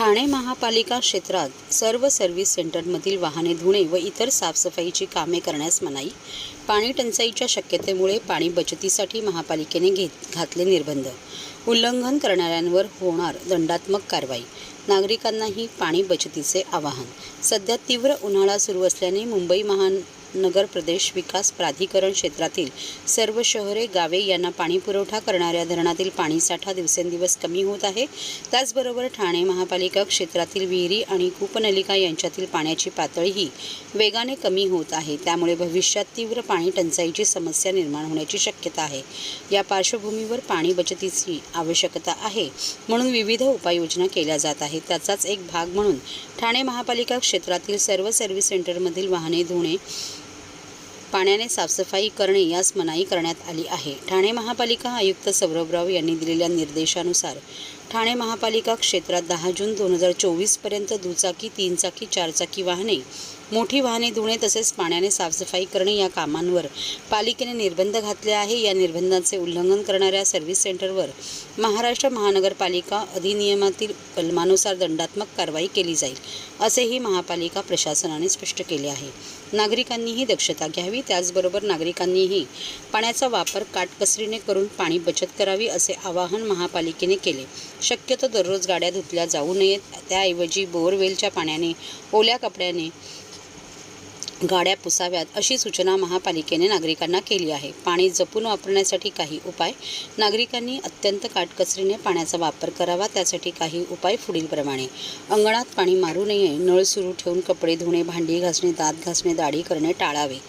ठाणे महापालिका क्षेत्रात सर्व सर्व्हिस सेंटरमधील वाहने धुणे व इतर साफसफाईची कामे करण्यास मनाई। पाणी टंचाईच्या शक्यतेमुळे पाणी बचतीसाठी महापालिकेने घातले निर्बंध। उल्लंघन करणाऱ्यांवर होणार दंडात्मक कारवाई। नागरिकांनाही पाणी बचतीचे आवाहन। सध्या तीव्र उन्हाळा सुरू असल्याने मुंबई महानगर प्रदेश विकास प्राधिकरण क्षेत्रातील सर्व शहरे, गावे यांना पाणी पुरवठा करणाऱ्या धरणातील पाणीसाठा दिवसेंदिवस कमी होत आहे। त्याचबरोबर ठाणे महापालिका क्षेत्रातील विहिरी आणि कूपनलिका यांच्यातील पाण्याची पातळीही वेगाने कमी होत आहे। त्यामुळे भविष्यात तीव्र पाणी टंचाईची समस्या निर्माण होण्याची शक्यता आहे। या पार्श्वभूमीवर पाणी बचतीची आवश्यकता आहे म्हणून विविध उपाययोजना केल्या जात आहेत। त्याचाच एक भाग म्हणून ठाणे महापालिका क्षेत्रातील सर्व सर्व्हिस सेंटरमधील वाहने धुणे, पाण्याने साफसफाई करणे यास मनाई करण्यात आली आहे। ठाणे महापालिका आयुक्त सौरभराव यांनी दिलेल्या निर्देशानुसार ठाणे महापालिका क्षेत्रात 10 जून 2024 पर्यंत दुचाकी, 3 चाकी, 4 चाकी वाहने, मोठी वाहने धुणे तसेच पाण्याने साफसफाई करणे या कामांवर पालिकेने निर्बंध घातले आहे। या निर्बंधांचे उल्लंघन करणाऱ्या सर्व्हिस सेंटरवर महाराष्ट्र महानगरपालिका अधिनियमातील कलमानुसार दंडात्मक कारवाई केली जाईल, असेही महापालिका प्रशासनाने स्पष्ट केले आहे। नागरिकांनीही दक्षता घ्यावी। त्याचबरोबर नागरिकांनीही पाण्याचा वापर काटकसरीने करून पाणी बचत करावी, असे आवाहन महापालिकेने केले। शक्यतो दररोज गाड्या धुतल्या जाऊ नयेत, त्याऐवजी बोअरवेलच्या पाण्याने, ओल्या कपड्याने गाड्या पुसाव्यात, अशी सूचना महापालिकेने नागरिकांना केली आहे। पाणी जपून वापरण्यासाठी काही उपाय। नागरिकांनी अत्यंत काटकसरीने पाण्याचा वापर करावा। त्यासाठी काही उपाय पुढीलप्रमाणे: अंगणात पाणी मारू नये, नळ सुरू ठेवून कपडे धुणे, भांडी घासणे, दात घासणे, दाढी करणे टाळावे।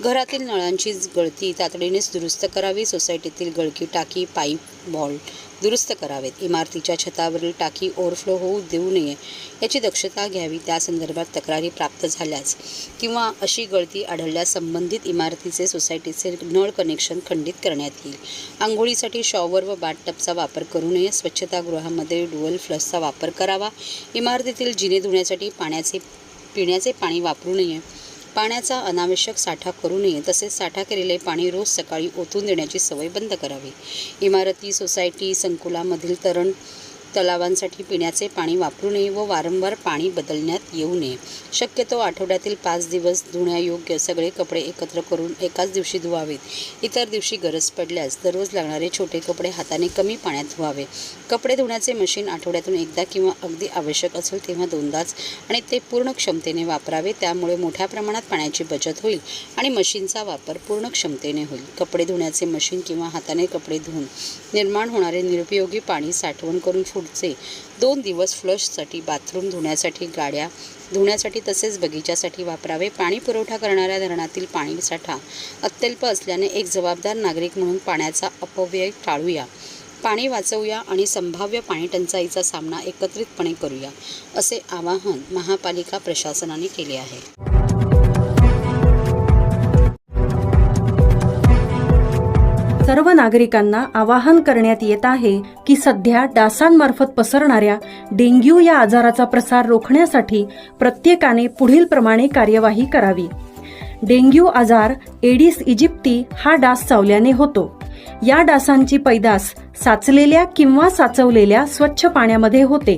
घरातील नळांची गळती तातडीनेच दुरुस्त करावी। सोसायटीतील गळती टाकी, पाईप, व्हॉल्व्ह दुरुस्त करावेत। इमारतीच्या छतावरील टाकी ओव्हरफ्लो होऊ देऊ नये याची दक्षता घ्यावी। त्यासंदर्भात तक्रारी प्राप्त झाल्यास किंवा अशी गळती आढळल्यास संबंधित इमारतीचे, सोसायटीचे नळ कनेक्शन खंडित करण्यात येईल। आंघोळीसाठी शॉवर व बाथटबचा वापर करू नये। स्वच्छतागृहामध्ये ड्युअल फ्लशचा वापर करावा। इमारतीतील जिने धुण्यासाठी पिण्याचे पाणी वापरू नये। पाण्याचा अनावश्यक साठा करू नये। तसेच साठा केलेले पाणी रोज सकाळी ओतून देण्याची सवय बंद करावी। इमारती, सोसायटी, संकुलामधील तलावांसाठी पिण्याचे पाणी वापरू नये व वारंवार पाणी बदलण्यात येऊ नये। शक्यतो आठवड्यातील 5 दिवस धुण्यायोग्य सगळे कपडे एकत्र करून एकाच दिवशी धुवावेत। इतर दिवशी गरज पडल्यास दररोज लागणारे छोटे कपडे हाताने कमी पाण्यात धुवावे। कपडे धुण्याचे मशीन आठवड्यातून एकदा किंवा अगदी आवश्यक असेल तेव्हा दोनदाच आणि ते पूर्ण क्षमतेने वापरावे। त्यामुळे मोठ्या प्रमाणात पाण्याची बचत होईल आणि मशीनचा वापर पूर्ण क्षमतेने होईल। कपडे धुण्याचे मशीन किंवा हाताने कपडे धुवून निर्माण होणारे निरुपयोगी पाणी साठवण करून पुढचे 2 दिवस फ्लशसाठी, बाथरूम धुण्यासाठी, गाड्या धुण्यासाठी तसेच बगीच्यासाठी वापरावे। पाणी पुरवठा करणाऱ्या धरणातील पाणीसाठा अत्यल्प असल्याने एक जबाबदार नागरिक म्हणून पाण्याचा अपव्यय टाळूया, पाणी वाचवूया आणि संभाव्य पाणी टंचाईचा सामना एकत्रितपणे करूया, असे आवाहन महापालिका प्रशासनाने केले आहे। सर्व नागरिकांना आवाहन करण्यात येत आहे की सध्या डासांमार्फत पसरणाऱ्या डेंग्यू या आजाराचा प्रसार रोखण्यासाठी प्रत्येकाने पुढील प्रमाणे कार्यवाही करावी। डेंग्यू आजार एडिस इजिप्ती हा डास चावल्याने होतो। या डासांची पैदास साचलेल्या किंवा साचवलेल्या स्वच्छ पाण्यामध्ये होते।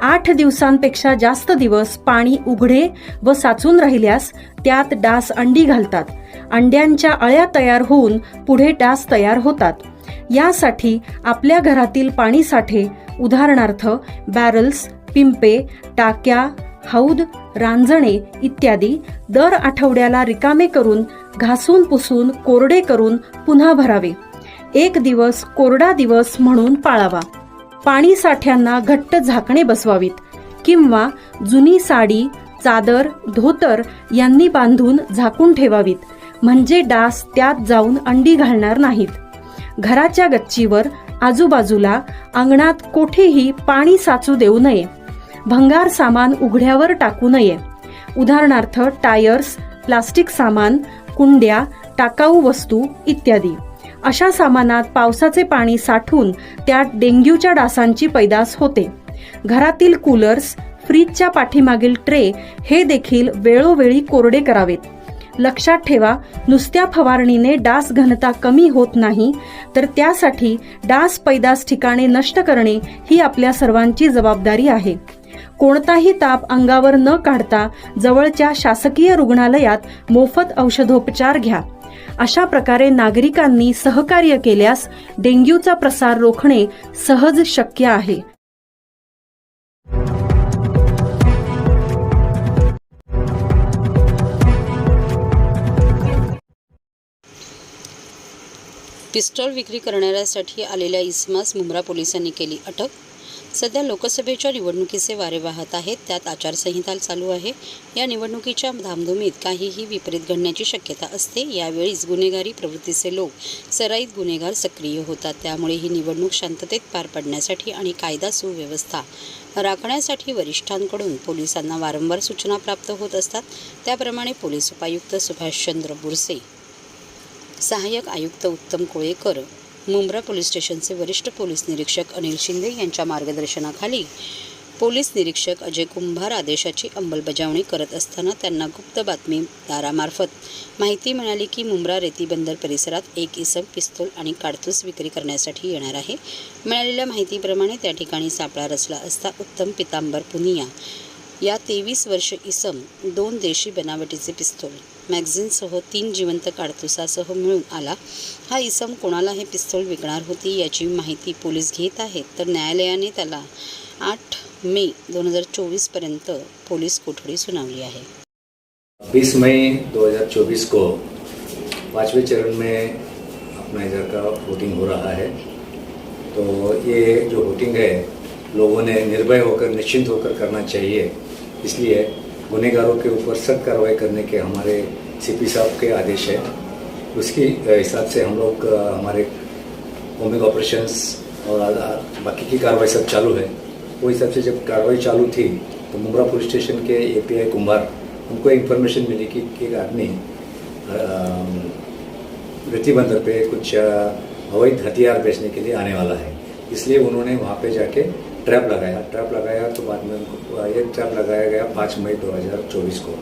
8 दिवसांपेक्षा जास्त दिवस पाणी उघडे व साचून राहिल्यास त्यात डास अंडी घालतात। अंड्यांच्या अळ्या तयार होऊन पुढे डास तयार होतात। यासाठी आपल्या घरातील पाणी साठे, उदाहरणार्थ बॅरल्स, पिंपे, टाक्या, हौद, रांजणे इत्यादी दर आठवड्याला रिकामे करून घासून पुसून कोरडे करून पुन्हा भरावे। 1 दिवस कोरडा दिवस म्हणून पाळावा। पाणी साठ्यांना घट्ट झाकणे बसवावीत किंवा जुनी साडी, चादर, धोतर यांनी बांधून झाकून ठेवावीत, म्हणजे डास त्यात जाऊन अंडी घालणार नाहीत। घराच्या गच्चीवर, आजूबाजूला, अंगणात कोठेही पाणी साचू देऊ नये। भंगार सामान उघड्यावर टाकू नये, उदाहरणार्थ टायर्स, प्लास्टिक सामान, कुंड्या, टाकाऊ वस्तू इत्यादी। अशा सामानात पावसाचे पाणी साठून त्यात डेंग्यूच्या डासांची पैदास होते। घरातील कूलर्स, फ्रीजच्या पाठीमागील ट्रे हे देखील वेळोवेळी कोरडे करावेत। लक्षात ठेवा, नुसत्या फवारणीने डास घनता कमी होत नाही, तर त्यासाठी डास पैदास ठिकाणे नष्ट करणे ही आपल्या सर्वांची जबाबदारी आहे। कोणताही ताप अंगावर न काढता जवळच्या शासकीय रुग्णालयात मोफत औषधोपचार घ्या. अशा प्रकारे नागरिकांनी सहकार्य केल्यास डेंग्यूचा प्रसार रोखणे सहज शक्य आहे. पिस्टॉल विक्री करणाऱ्यासाठी आलेल्या इसमास मुंब्रा पोलिसांनी केली अटक. सध्या लोकसभेच्या निवडणुकीचे वारे वाहत आहेत, त्यात आचारसंहिता चालू आहे. या निवडणुकीच्या धामधुमीत काहीही विपरीत घडण्याची शक्यता असते. यावेळीच गुन्हेगारी प्रवृत्तीचे लोक सराईत गुन्हेगार सक्रिय होतात. त्यामुळे ही निवडणूक शांततेत पार पडण्यासाठी आणि कायदा सुव्यवस्था राखण्यासाठी वरिष्ठांकडून पोलिसांना वारंवार सूचना प्राप्त होत असतात. त्याप्रमाणे पोलीस उपायुक्त सुभाषचंद्र बुरसे, सहाय्यक आयुक्त उत्तम कोळेकर, मुंब्रा पोलीस स्टेशनचे वरिष्ठ पोलीस निरीक्षक अनिल शिंदे यांच्या मार्गदर्शनाखाली पोलीस निरीक्षक अजय कुंभार आदेशाची अंमलबजावणी करत असताना त्यांना गुप्त बातमीदारामार्फत माहिती मिळाली की मुंब्रा रेती बंदर परिसरात एक इसम पिस्तूल आणि काडतूस विक्री करण्यासाठी येणार आहे. मिळालेल्या माहितीप्रमाणे त्या ठिकाणी सापळा रचला असता उत्तम पितांबर पुनिया या 23 वर्ष इसम 2 देशी बनावटीचे पिस्तूल मॅगझिनसह 3 जिवंत काडतुसासह मिळून आला. हा इसम कोणाला हे पिस्तूल विकणार होती याची माहिती पोलीस घेत आहेत. तर न्यायालयाने त्याला 8 मे 2024 पर्यंत पोलीस कोठडी सुनावली आहे. 20 मई 2024 को 5वें चरण में अपना इधर का वोटिंग हो रहा है. तो ये जो वोटिंग है लोगों ने निर्भय होकर निश्चिंत होकर करना चाहिए. इसलिए गुनहगारों के ऊपर सख्त कार्रवाई करने के हमारे सीपी साहब के आदेश है. उसके हिसाब से हम लोग हमारे होमिंग ऑपरेशंस और बाकी की कार्रवाई सब चालू है. वो हिसाब से जब कार्रवाई चालू थी तो मुंब्रा पुलिस स्टेशन के एपीआई कुंभार उनको इन्फॉर्मेशन मिली कि एक आदमी रेती बंदर पे कुछ अवैध हथियार बेचने के लिए आने वाला है. इसलिए उन्होंने वहाँ पे जाके ट्रैप लगाया तो बाद में उनको ये ट्रैप लगाया गया 5 मई 2024 को.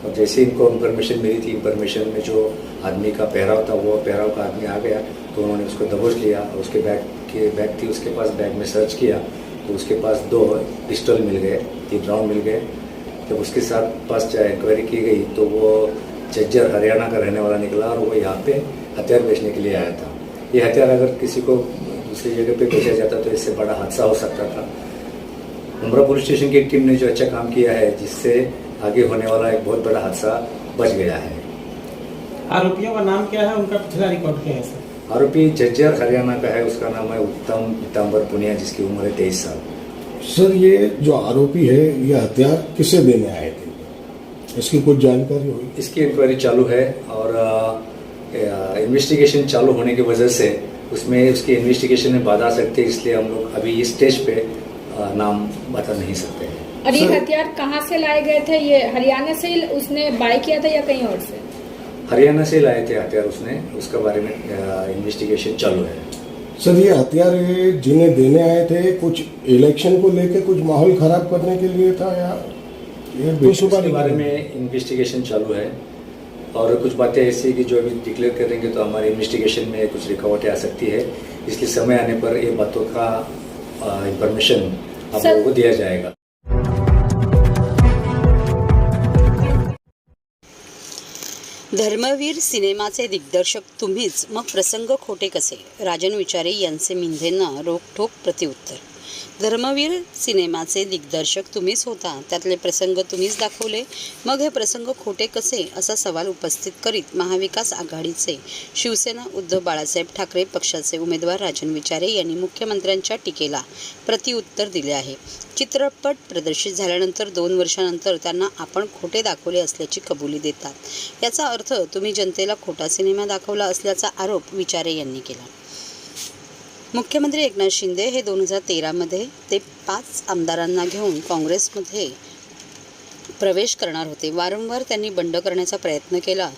और जैसे इनको इन्फॉर्मेशन मिली थी, इन्फॉर्मेशन में जो आदमी का पहराव था वो पहराव का आदमी आ गया तो उन्होंने उसको दबोच लिया. और उसके बैग थी उसके पास, बैग में सर्च किया तो उसके पास 2 पिस्टल मिल गए, 3 राउंड मिल गए. जब उसके साथ पास इंक्वायरी की गई तो वो झज्जर हरियाणा का रहने वाला निकला और वो यहाँ पे हथियार बेचने के लिए आया था. ये हथियार अगर किसी को दूसरी जगह पे बेचा जाता तो इससे बड़ा हादसा हो सकता था. मुंब्रा पुलिस स्टेशन की टीम ने जो अच्छा काम किया है जिससे आगे होने वाला एक बहुत बड़ा हादसा बच गया है. आरोपियों का नाम क्या है, उनका पिछला रिकॉर्ड क्या है सर? आरोपी झज्जर हरियाणा का है, उसका नाम है उत्तम पितांबर पुनिया जिसकी उम्र है 23 साल. सर ये जो आरोपी है ये हथियार किसे देने आए थे, इसकी कुछ जानकारी हुई? इसकी इंक्वायरी चालू है और इन्वेस्टिगेशन चालू होने की वजह से उसमें उसकी इन्वेस्टिगेशन में बाधा आ सकती है. इसलिए हम लोग अभी इस स्टेज पे नाम बता नहीं सकते हैं. और ये हथियार कहाँ से लाए गए थे? ये हरियाणा से उसने बाय किया था या कहीं और से? हरियाणा से लाए थे हथियार उसने, उसके बारे में इन्वेस्टिगेशन चालू है. सर ये हथियार जिन्हें देने आए थे कुछ इलेक्शन को लेके कुछ माहौल खराब करने के लिए था या ये उसके बारे में इन्वेस्टिगेशन चालू है. और कुछ बातें ऐसी कि जो अभी डिक्लेयर करेंगे तो हमारी इन्वेस्टिगेशन में कुछ रुकावटें आ सकती है. इसलिए समय आने पर ये बातों का इंफॉर्मेशन आप लोगों को दिया जाएगा. धर्मवीर सिनेमाचे दिग्दर्शक तुम्हीच, मग प्रसंग खोटे कसे? राजन विचारे यांचे मिंधेंना रोखठोक प्रत्युत्तर. धर्मवीर सिनेमाचे दिग्दर्शक तुम्हीच होता, त्यातले प्रसंग तुम्हीच दाखवले, मग हे प्रसंग खोटे कसे असा सवाल उपस्थित करीत महाविकास आघाडीचे शिवसेना उद्धव बाळासाहेब ठाकरे पक्षाचे उमेदवार राजन विचारे यांनी मुख्यमंत्र्यांच्या टीकेला प्रत्युत्तर दिले आहे. चित्रपट प्रदर्शित झाल्यानंतर 2 वर्षानंतर त्यांना आपण खोटे दाखवले असल्याची कबुली देतात. याचा अर्थ तुम्ही जनतेला खोटा सिनेमा दाखवला असल्याचा आरोप विचारे यांनी केला. मुख्यमंत्री एकनाथ शिंदे हे 2013मध्ये ते 5 आमदारांना घेऊन काँग्रेसमध्ये प्रवेश करणार होते. वारंवार त्यांनी बंड करण्याचा प्रयत्न केला.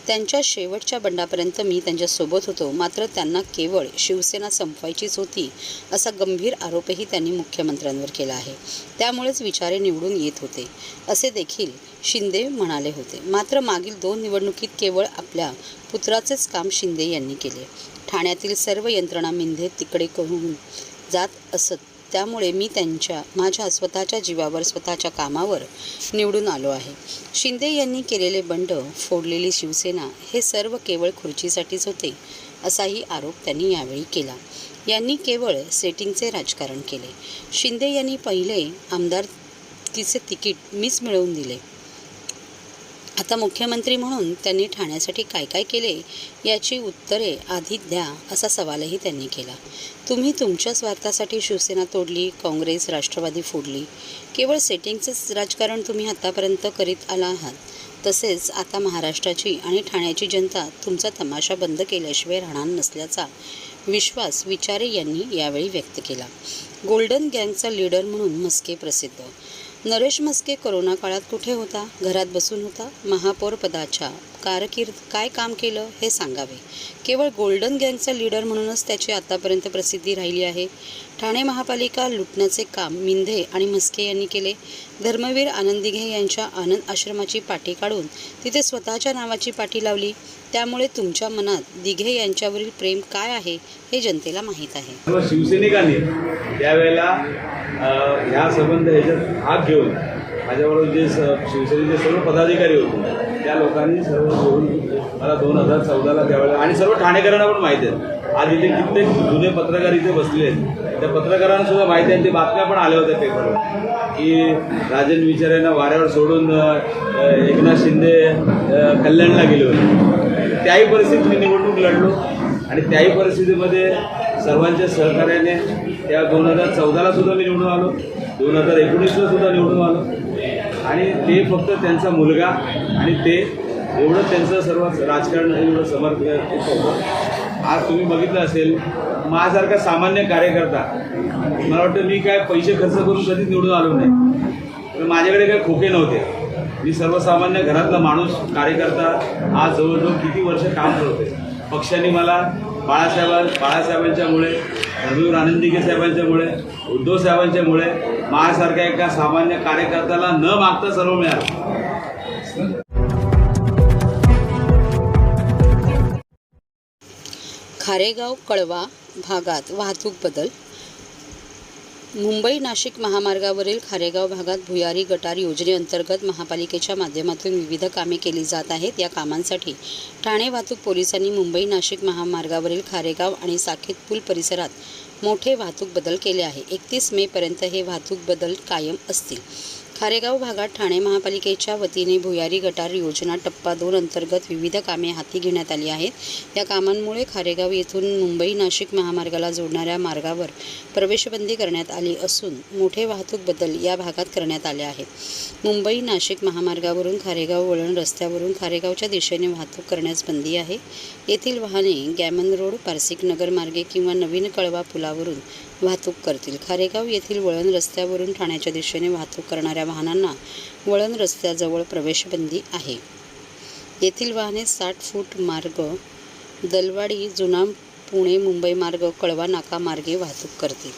त्यांच्या शेवटच्या बंडापर्यंत मी त्यांच्यासोबत होतो, मात्र त्यांना केवळ शिवसेना संपवायचीच होती असा गंभीर आरोपही त्यांनी मुख्यमंत्र्यांवर केला आहे. त्यामुळेच विचारे निवडून येत होते असे देखील शिंदे म्हणाले होते. मात्र मागील 2 निवडणुकीत केवळ आपल्या पुत्राचेच काम शिंदे यांनी केले. ठाण्यातील सर्व यंत्रणा मिंधे तिकडे करून जात असत. त्यामुळे मी माझ्या स्वतःच्या जीवावर स्वतःच्या कामावर निवडून आलो आहे. शिंदे यांनी केलेले बंड, फोडलेली शिवसेना हे सर्व केवळ खुर्चीसाठीच होते असाही आरोप त्यांनी यावेळी केला. यांनी केवळ सेटिंगचे राजकारण केले. शिंदे यांनी पहिले आमदारकीचे तिकीट मीच मिळवून दिले. आता मुख्यमंत्री म्हणून त्यांनी ठाण्यासाठी काय काय केले याची उत्तरे आधी द्या असा सवालही त्यांनी केला. तुम्ही तुमच्या स्वार्थासाठी शिवसेना तोडली, काँग्रेस राष्ट्रवादी फोडली. केवळ सेटिंगचंच राजकारण तुम्ही आतापर्यंत करीत आला आहात. तसेच आता महाराष्ट्राची आणि ठाण्याची जनता तुमचा तमाशा बंद केल्याशिवाय राहणार नसल्याचा विश्वास विचारे यांनी यावेळी व्यक्त केला. गोल्डन गँगचा लीडर म्हणून म्हस्के प्रसिद्ध. नरेश म्हस्के कोरोना काळात कुठे होता? घरात बसून होता. महापौर पदाच्या कारकीर्द काय काम केलं हे सांगावे. केवळ गोल्डन गँगचा लीडर म्हणूनच त्याची आतापर्यंत प्रसिद्धी राहिली आहे. ठाणे महापालिका लुटण्याचे काम मिंधे आणि म्हस्के यांनी केले. धर्मवीर आनंद दिघे यांच्या आनंद आश्रमाची पाटी काढून तिथे स्वतःच्या नावाची पाटी लावली. त्यामुळे तुमच्या मनात दिघे यांच्यावरील प्रेम काय आहे हे जनतेला माहीत आहे. शिवसैनिकांनी त्यावेळेला ह्या संबंध ह्याच्यात भाग घेऊन माझ्याबरोबर जे शिवसेनेचे सर्व पदाधिकारी होते त्या लोकांनी सर्व घेऊन मला 2014ला त्यावेळेला, आणि सर्व ठाणेकरांना पण माहिती आहे, आज इथे कित्येक जुने पत्रकार इथे बसले आहेत, त्या पत्रकारांना सुद्धा माहिती आहे. ते बातम्या पण आल्या होत्या पेपरवर की राजन विचारेंना वाऱ्यावर सोडून एकनाथ शिंदे कल्याणला गेले होते. त्याही परिस्थितीत मी निवडणूक लढलो आणि त्याही परिस्थितीमध्ये सर्वांच्या सहकार्याने त्या 2014ला सुद्धा मी निवडून आलो, 2019ला सुद्धा निवडून आलो. आणि ते फक्त त्यांचा मुलगा आणि ते एवढं त्यांचं सर्व राजकारण एवढं समर्पित होतं. आज तुम्ही बघितलं असेल, माझ्यासारखा सामान्य कार्यकर्ता, मला वाटतं मी काय पैसे खर्च करून कधीच निवडून आलो नाही, पण माझ्याकडे काही खोके नव्हते. मी सर्वसामान्य घरातला माणूस, कार्यकर्ता, आज जवळजवळ किती वर्ष काम करतोय. पक्षाने मला बाळासाहेबांच्यामुळे, धर्मवीर आनंद दिघे साहेबांच्यामुळे, उद्धव साहेबांच्यामुळे माझ्यासारख्या एका सामान्य कार्यकर्त्याला न मागता सर्व मिळालं. खारेगाव कळवा भागात वाहतूक बदल. मुंबई नाशिक महामार्गावरील खारेगाव भागात भुयारी गटार योजनेअंतर्गत महापालिकेच्या माध्यमातून विविध कामे केली जात आहेत. या कामांसाठी ठाणे वाहतूक पोलिसांनी मुंबई नाशिक महामार्गावरील खारेगाव आणि साकेत पूल परिसरात मोठे वाहतूक बदल केले आहे. 31 मेपर्यंत हे वाहतूक बदल कायम असतील. खारेगाव भागात ठाणे महापालिकेच्या वतीने भुयारी गटार योजना टप्पा 2 अंतर्गत विविध कामे हाती घेण्यात आली आहेत. या कामांमुळे खारेगाव येथून मुंबई नाशिक महामार्गाला जोडणाऱ्या मार्गावर प्रवेशबंदी करण्यात आली असून मोठे वाहतूक बदल या भागात करण्यात आले आहेत. मुंबई नाशिक महामार्गावरून खारेगाव वळण रस्त्यावरून खारेगावच्या दिशेने वाहतूक करण्यास बंदी आहे. येथील वाहने गॅमन रोड, पारसिक नगर मार्गे किंवा नवीन कळवा पुलावरून वाहतूक करतील. खारेगाव येथील वळण रस्त्यावरून ठाण्याच्या दिशेने वाहतूक करणाऱ्या वाहनांना वळण रस्त्याजवळ प्रवेशबंदी आहे. येथील वाहने 60 फूट मार्ग, दलवाडी, जुना पुणे मुंबई मार्ग, कळवा नाका मार्गे वाहतूक करतील.